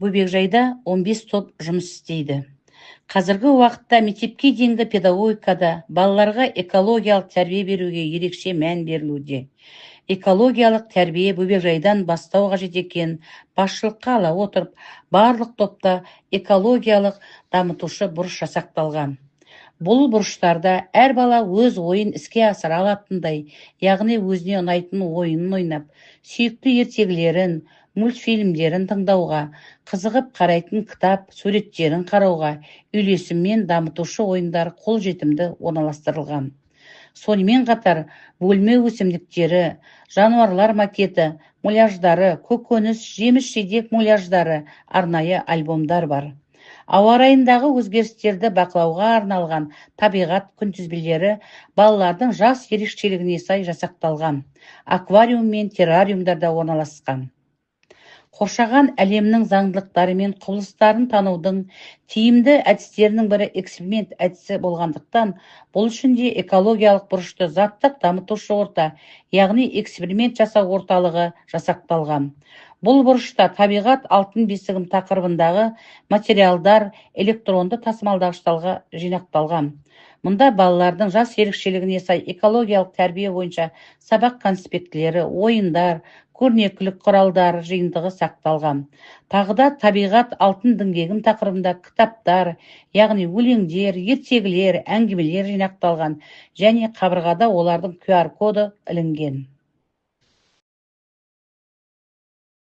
Бөбекжайда 15 топ жұмыс істейді. Қазіргі уақытта мектепке дейінгі педагогикада балаларға экологиялық тәрбие беруге ерекше мән берілуде. Экологиялық тәрбие бөбекжайдан бастау қажет екен басшылыққа ала отырып, барлық топта экологиялық дамытушы бұрыш жасақталған. Бұл бұрыштарда әр бала өз ойын іске асыра алатындай, яғни өзіне ұнайтын ойынын ойнап, сүйікті ертегілерін, мультфильмдерін тыңдауға, қызығып қарайтын кітап, суреттерін қарауға, үйлесіммен дамытушы ойындар қолжетімді орналастырылған. Сонымен қатар бөлме өсімдіктері, жануарлар макеті, муляждары, көкөніс, жеміс-жидек муляждары, арнайы альбомдар бар. Ауа райындағы өзгерістерді бақылауға арналған табиғат күнтізбелері балалардың жас ерекшелігіне сай жасақталған. Аквариум мен террариумдарда орналасқан. Қоршаған әлемнің заңдылықтары мен құбылыстарын танудың тиімді әдістерінің бірі эксперимент әдісі болғандықтан, бұл үшін де экологиялық бұрышты заттық дамытушы орта, яғни эксперимент жасау орталығы жасақталған. Бұл бұрышта табиғат алтын бесігім тақырыбындағы материалдар электронды тасымалдағыштарға жинақталған. Мұнда балалардың жас ерекшелігіне сай экологиялық тәрбие бойынша сабақ конспектілері, ойындар, көрнекілік құралдар жиынтығы сақталған. Тағыда табиғат алтын діңгегім тақырыбында кітаптар, яғни өлеңдер, ертегілер, әңгімелер жинақталған және қабырғада олардың QR коды ілінген.